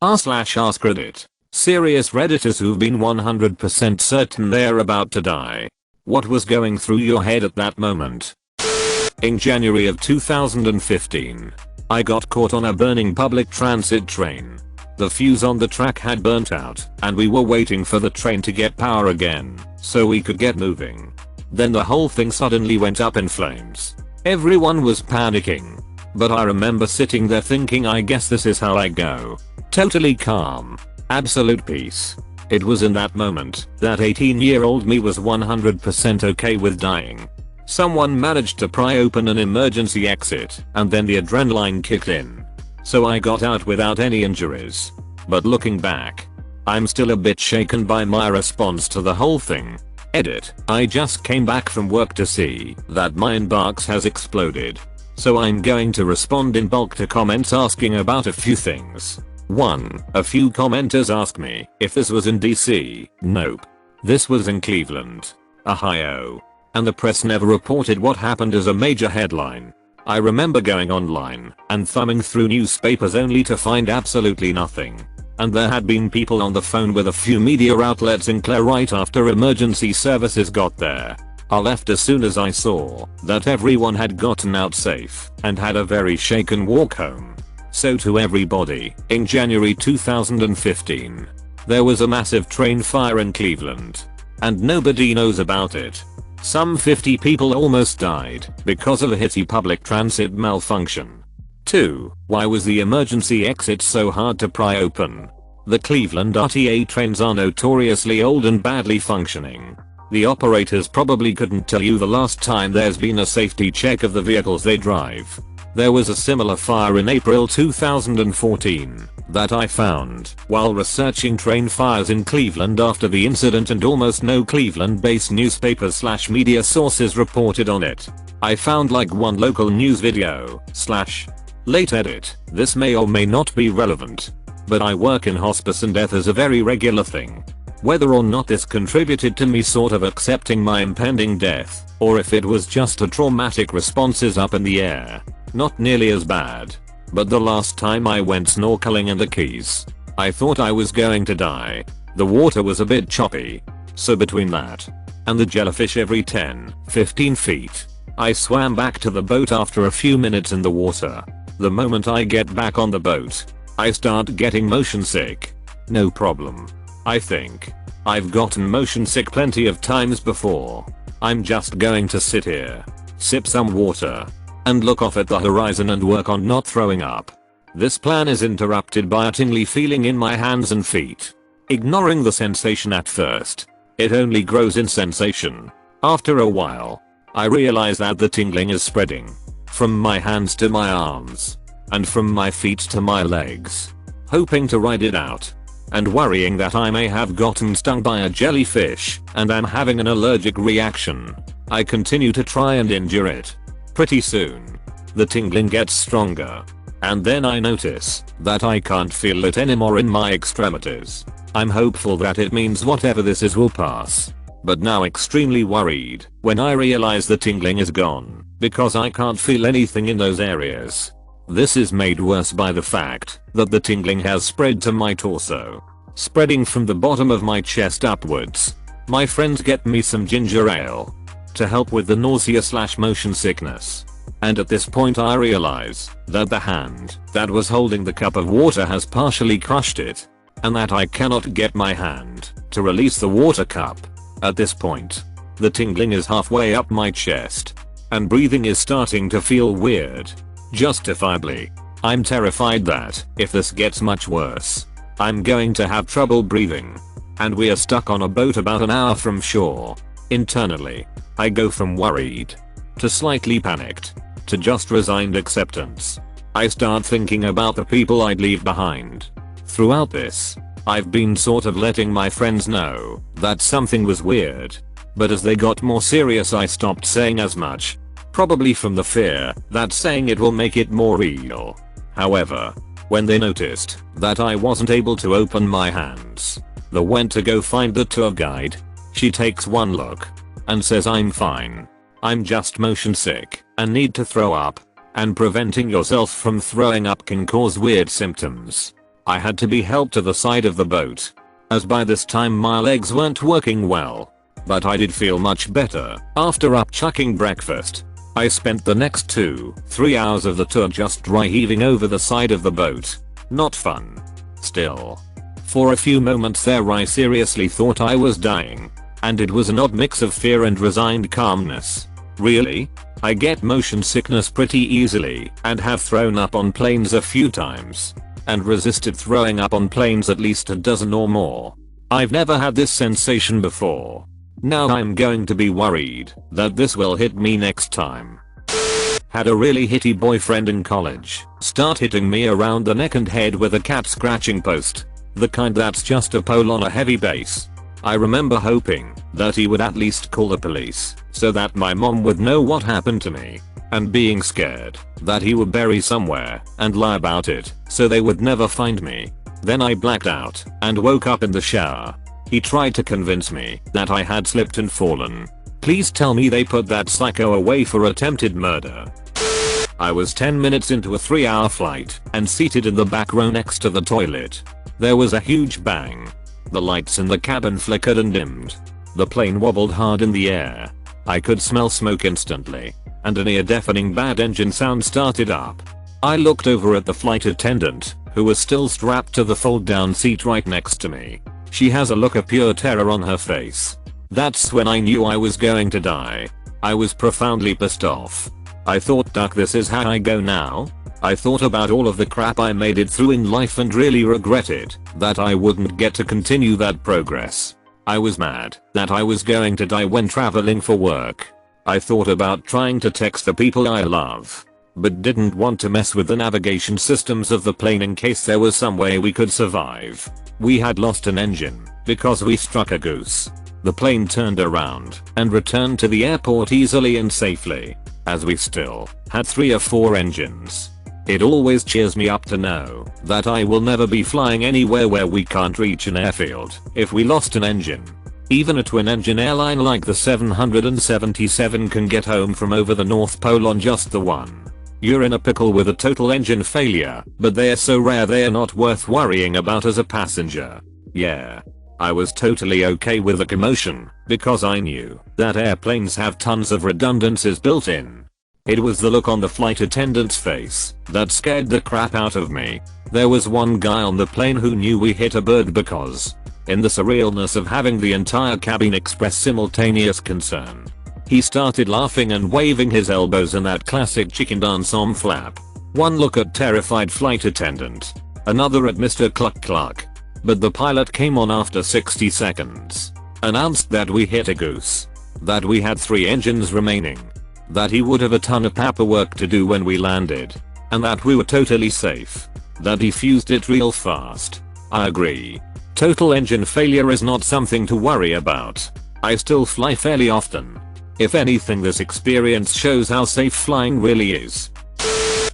r/AskReddit. Serious Redditors who've been 100% certain they're about to die. What was going through your head at that moment? In January of 2015, I got caught on a burning public transit train. The fuse on the track had burnt out, and we were waiting for the train to get power again, so we could get moving. Then the whole thing suddenly went up in flames. Everyone was panicking. But I remember sitting there thinking, I guess this is how I go. Totally calm. Absolute peace. It was in that moment that 18-year-old me was 100% okay with dying. Someone managed to pry open an emergency exit, and then the adrenaline kicked in. So I got out without any injuries. But looking back, I'm still a bit shaken by my response to the whole thing. Edit. I just came back from work to see that my inbox has exploded. So I'm going to respond in bulk to comments asking about a few things. 1. A few commenters asked me if this was in DC. Nope. This was in Cleveland, Ohio. And the press never reported what happened as a major headline. I remember going online and thumbing through newspapers only to find absolutely nothing. And there had been people on the phone with a few media outlets in Clare right after emergency services got there. I left as soon as I saw that everyone had gotten out safe and had a very shaken walk home. So to everybody, in January 2015, there was a massive train fire in Cleveland. And nobody knows about it. Some 50 people almost died because of a hitty public transit malfunction. 2. Why was the emergency exit so hard to pry open? The Cleveland RTA trains are notoriously old and badly functioning. The operators probably couldn't tell you the last time there's been a safety check of the vehicles they drive. There was a similar fire in April 2014 that I found while researching train fires in Cleveland after the incident, and almost no Cleveland-based newspapers/media sources reported on it. I found like one local news video / late edit. This may or may not be relevant, but I work in hospice and death is a very regular thing. Whether or not this contributed to me sort of accepting my impending death, or if it was just a traumatic response is up in the air. Not nearly as bad. But the last time I went snorkeling in the Keys, I thought I was going to die. The water was a bit choppy. So between that and the jellyfish every 10-15 feet, I swam back to the boat after a few minutes in the water. The moment I get back on the boat, I start getting motion sick. No problem. I think I've gotten motion sick plenty of times before. I'm just going to sit here, sip some water, and look off at the horizon and work on not throwing up. This plan is interrupted by a tingly feeling in my hands and feet. Ignoring the sensation at first, it only grows in sensation. After a while, I realize that the tingling is spreading from my hands to my arms, and from my feet to my legs. Hoping to ride it out, and worrying that I may have gotten stung by a jellyfish and am having an allergic reaction, I continue to try and endure it. Pretty soon, the tingling gets stronger, and then I notice that I can't feel it anymore in my extremities. I'm hopeful that it means whatever this is will pass, but now extremely worried when I realize the tingling is gone because I can't feel anything in those areas. This is made worse by the fact that the tingling has spread to my torso, spreading from the bottom of my chest upwards. My friends get me some ginger ale to help with the nausea/motion sickness. And at this point I realize that the hand that was holding the cup of water has partially crushed it, and that I cannot get my hand to release the water cup. At this point, the tingling is halfway up my chest, and breathing is starting to feel weird. Justifiably, I'm terrified that if this gets much worse, I'm going to have trouble breathing. And we are stuck on a boat about an hour from shore. Internally, I go from worried to slightly panicked to just resigned acceptance. I start thinking about the people I'd leave behind. Throughout this, I've been sort of letting my friends know that something was weird, but as they got more serious I stopped saying as much. Probably from the fear that saying it will make it more real. However, when they noticed that I wasn't able to open my hands, they went to go find the tour guide. She takes one look and says, I'm fine. I'm just motion sick and need to throw up, and preventing yourself from throwing up can cause weird symptoms. I had to be helped to the side of the boat, as by this time my legs weren't working well. But I did feel much better after upchucking breakfast. I spent the next 2-3 hours of the tour just dry heaving over the side of the boat. Not fun. Still. For a few moments there I seriously thought I was dying. And it was an odd mix of fear and resigned calmness. Really? I get motion sickness pretty easily and have thrown up on planes a few times. And resisted throwing up on planes at least a dozen or more. I've never had this sensation before. Now I'm going to be worried that this will hit me next time. Had a really hitty boyfriend in college start hitting me around the neck and head with a cat scratching post. The kind that's just a pole on a heavy base. I remember hoping that he would at least call the police so that my mom would know what happened to me. And being scared that he would bury somewhere and lie about it so they would never find me. Then I blacked out and woke up in the shower. He tried to convince me that I had slipped and fallen. Please tell me they put that psycho away for attempted murder. I was 10 minutes into a 3-hour flight and seated in the back row next to the toilet. There was a huge bang. The lights in the cabin flickered and dimmed. The plane wobbled hard in the air. I could smell smoke instantly. And an ear-deafening bad engine sound started up. I looked over at the flight attendant, who was still strapped to the fold-down seat right next to me. She has a look of pure terror on her face. That's when I knew I was going to die. I was profoundly pissed off. I thought, duck, this is how I go now? I thought about all of the crap I made it through in life and really regretted that I wouldn't get to continue that progress. I was mad that I was going to die when traveling for work. I thought about trying to text the people I love, but didn't want to mess with the navigation systems of the plane in case there was some way we could survive. We had lost an engine because we struck a goose. The plane turned around and returned to the airport easily and safely, as we still had 3 or 4 engines. It always cheers me up to know that I will never be flying anywhere where we can't reach an airfield if we lost an engine. Even a twin-engine airline like the 777 can get home from over the North Pole on just the one. You're in a pickle with a total engine failure, but they're so rare they're not worth worrying about as a passenger. Yeah. I was totally okay with the commotion, because I knew that airplanes have tons of redundancies built in. It was the look on the flight attendant's face that scared the crap out of me. There was one guy on the plane who knew we hit a bird because, in the surrealness of having the entire cabin express simultaneous concern, he started laughing and waving his elbows in that classic chicken dance on flap. One look at terrified flight attendant. Another at Mr. Cluck Cluck. But the pilot came on after 60 seconds. Announced that we hit a goose. That we had 3 engines remaining. That he would have a ton of paperwork to do when we landed. And that we were totally safe. That he fused it real fast. I agree. Total engine failure is not something to worry about. I still fly fairly often. If anything, this experience shows how safe flying really is.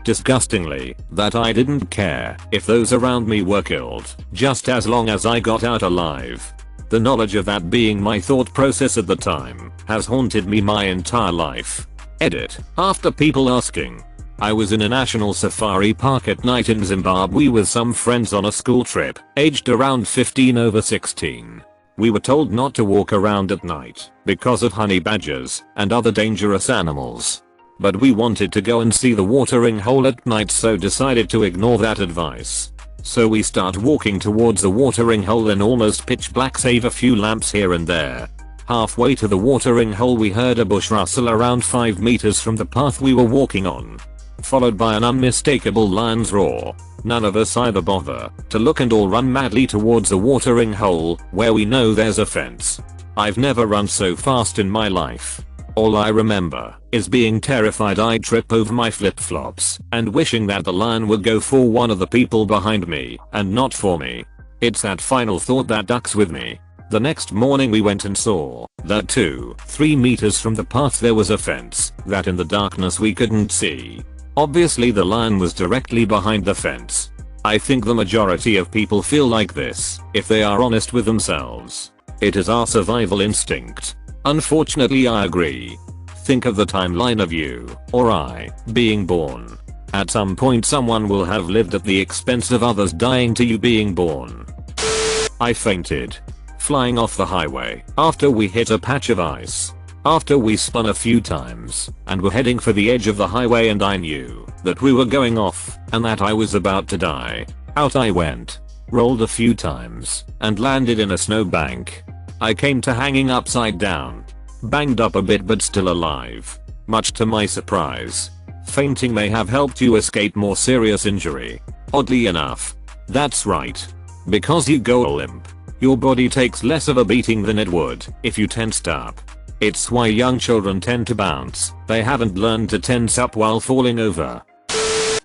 Disgustingly, that I didn't care if those around me were killed, just as long as I got out alive. The knowledge of that being my thought process at the time has haunted me my entire life. Edit. After people asking. I was in a national safari park at night in Zimbabwe with some friends on a school trip, aged around 15 over 16. We were told not to walk around at night because of honey badgers and other dangerous animals. But we wanted to go and see the watering hole at night, so decided to ignore that advice. So we start walking towards the watering hole in almost pitch black save a few lamps here and there. Halfway to the watering hole we heard a bush rustle around 5 meters from the path we were walking on. Followed by an unmistakable lion's roar. None of us either bother to look and all run madly towards the watering hole where we know there's a fence. I've never run so fast in my life. All I remember is being terrified I'd trip over my flip-flops and wishing that the lion would go for one of the people behind me and not for me. It's that final thought that ducks with me. The next morning we went and saw that 2-3 meters from the path there was a fence that in the darkness we couldn't see. Obviously the lion was directly behind the fence. I think the majority of people feel like this if they are honest with themselves. It is our survival instinct. Unfortunately, I agree. Think of the timeline of you, or I, being born. At some point someone will have lived at the expense of others dying to you being born. I fainted. Flying off the highway after we hit a patch of ice. After we spun a few times and were heading for the edge of the highway, and I knew that we were going off and that I was about to die. Out I went. Rolled a few times and landed in a snowbank. I came to hanging upside down. Banged up a bit but still alive. Much to my surprise. Fainting may have helped you escape more serious injury. Oddly enough. That's right. Because you go limp, your body takes less of a beating than it would if you tensed up. It's why young children tend to bounce. They haven't learned to tense up while falling over.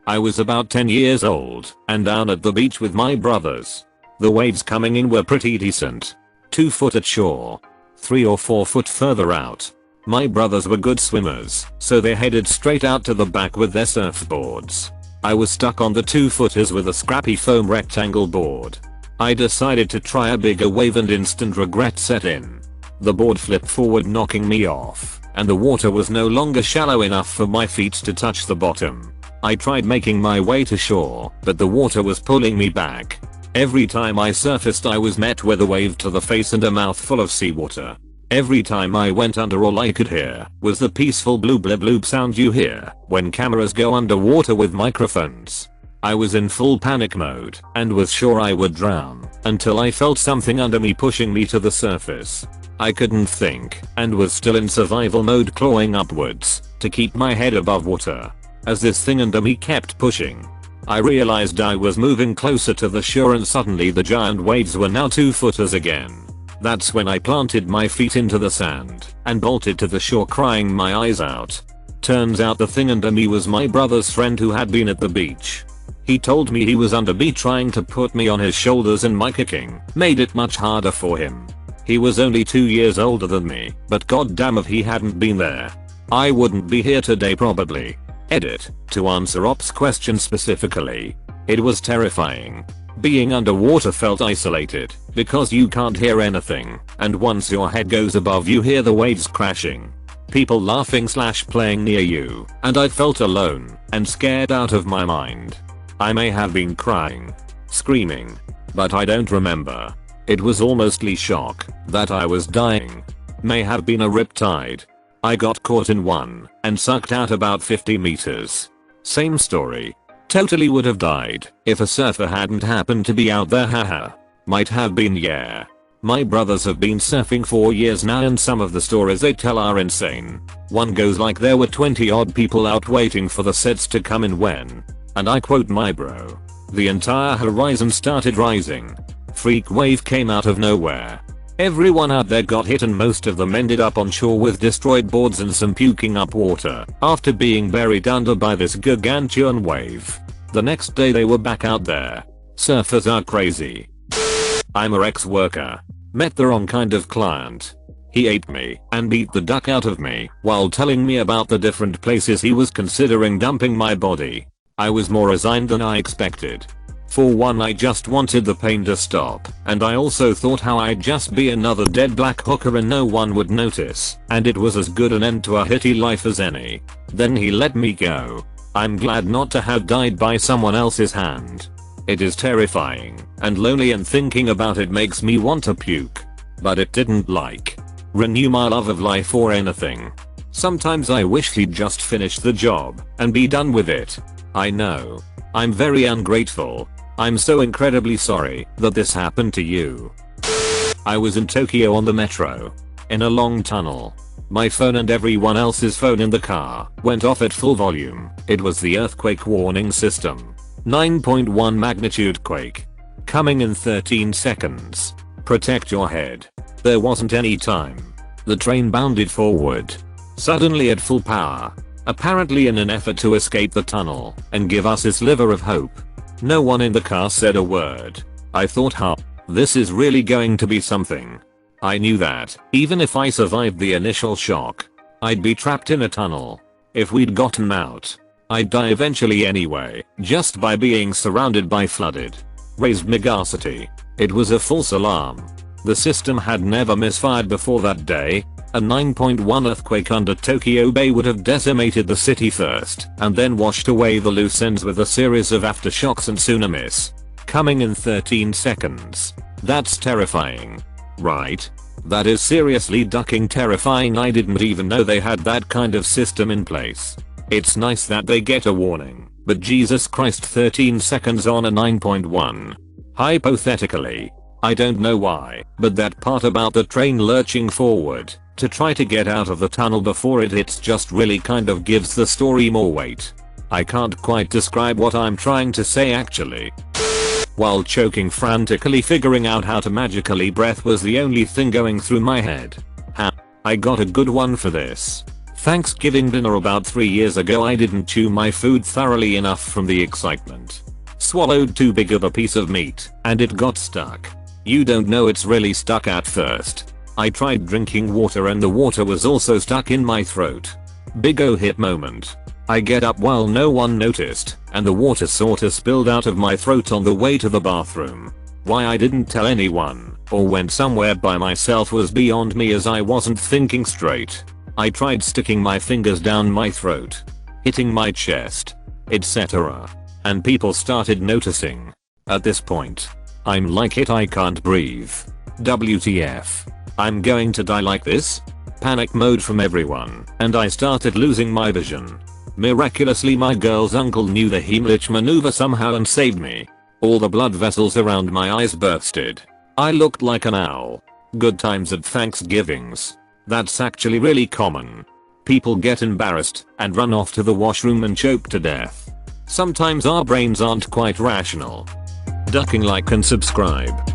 I was about 10 years old and down at the beach with my brothers. The waves coming in were pretty decent. 2 foot at shore. 3 or 4 foot further out. My brothers were good swimmers, so they headed straight out to the back with their surfboards. I was stuck on the 2-footers with a scrappy foam rectangle board. I decided to try a bigger wave and instant regret set in. The board flipped forward, knocking me off, and the water was no longer shallow enough for my feet to touch the bottom. I tried making my way to shore, but the water was pulling me back. Every time I surfaced I was met with a wave to the face and a mouthful of seawater. Every time I went under, all I could hear was the peaceful bloop bloop bloop sound you hear when cameras go underwater with microphones. I was in full panic mode and was sure I would drown until I felt something under me pushing me to the surface. I couldn't think and was still in survival mode, clawing upwards to keep my head above water. As this thing under me kept pushing, I realized I was moving closer to the shore, and suddenly the giant waves were now 2-footers again. That's when I planted my feet into the sand and bolted to the shore, crying my eyes out. Turns out the thing under me was my brother's friend who had been at the beach. He told me he was under me trying to put me on his shoulders, and my kicking made it much harder for him. He was only 2 years older than me, but goddamn if he hadn't been there, I wouldn't be here today probably. Edit. To answer Op's question specifically, it was terrifying. Being underwater felt isolated because you can't hear anything, and once your head goes above you hear the waves crashing, people laughing / playing near you, and I felt alone and scared out of my mind. I may have been crying, screaming, but I don't remember. It was almostly shock that I was dying. May have been a riptide. I got caught in one and sucked out about 50 meters. Same story. Totally would have died if a surfer hadn't happened to be out there, haha. Might have been, yeah. My brothers have been surfing for years now, and some of the stories they tell are insane. One goes like there were 20 odd people out waiting for the sets to come in when, and I quote my bro, the entire horizon started rising. Freak wave came out of nowhere. Everyone out there got hit, and most of them ended up on shore with destroyed boards and some puking up water after being buried under by this gargantuan wave. The next day they were back out there. Surfers are crazy. I'm a ex-worker. Met the wrong kind of client. He ate me and beat the duck out of me while telling me about the different places he was considering dumping my body. I was more resigned than I expected. For one, I just wanted the pain to stop, and I also thought how I'd just be another dead black hooker and no one would notice, and it was as good an end to a hitty life as any. Then he let me go. I'm glad not to have died by someone else's hand. It is terrifying and lonely, and thinking about it makes me want to puke. But it didn't renew my love of life or anything. Sometimes I wish he'd just finish the job and be done with it. I know. I'm very ungrateful. I'm so incredibly sorry that this happened to you. I was in Tokyo on the metro. In a long tunnel. My phone and everyone else's phone in the car went off at full volume. It was the earthquake warning system. 9.1 magnitude quake. Coming in 13 seconds. Protect your head. There wasn't any time. The train bounded forward. Suddenly at full power. Apparently in an effort to escape the tunnel and give us a sliver of hope. No one in the car said a word. I thought, this is really going to be something. I knew that, even if I survived the initial shock, I'd be trapped in a tunnel. If we'd gotten out, I'd die eventually anyway, just by being surrounded by flooded. Raised Megasity. It was a false alarm. The system had never misfired before that day. A 9.1 earthquake under Tokyo Bay would have decimated the city first and then washed away the loose ends with a series of aftershocks and tsunamis coming in 13 seconds. That's terrifying. Right? That is seriously ducking terrifying. I didn't even know they had that kind of system in place. It's nice that they get a warning, but Jesus Christ, 13 seconds on a 9.1. Hypothetically, I don't know why, but that part about the train lurching forward to try to get out of the tunnel before it hits just really kind of gives the story more weight. I can't quite describe what I'm trying to say actually. While choking frantically figuring out how to magically breath was the only thing going through my head. I got a good one for this. Thanksgiving dinner about 3 years ago, I didn't chew my food thoroughly enough from the excitement. Swallowed too big of a piece of meat and it got stuck. You don't know it's really stuck at first. I tried drinking water and the water was also stuck in my throat. Big oh hit moment. I get up while no one noticed and the water sorta spilled out of my throat on the way to the bathroom. Why I didn't tell anyone or went somewhere by myself was beyond me, as I wasn't thinking straight. I tried sticking my fingers down my throat, hitting my chest, etc. and people started noticing. At this point, I'm like, I can't breathe. WTF. I'm going to die like this? Panic mode from everyone, and I started losing my vision. Miraculously my girl's uncle knew the Heimlich maneuver somehow and saved me. All the blood vessels around my eyes bursted. I looked like an owl. Good times at Thanksgivings. That's actually really common. People get embarrassed and run off to the washroom and choke to death. Sometimes our brains aren't quite rational. Ducking, like and subscribe.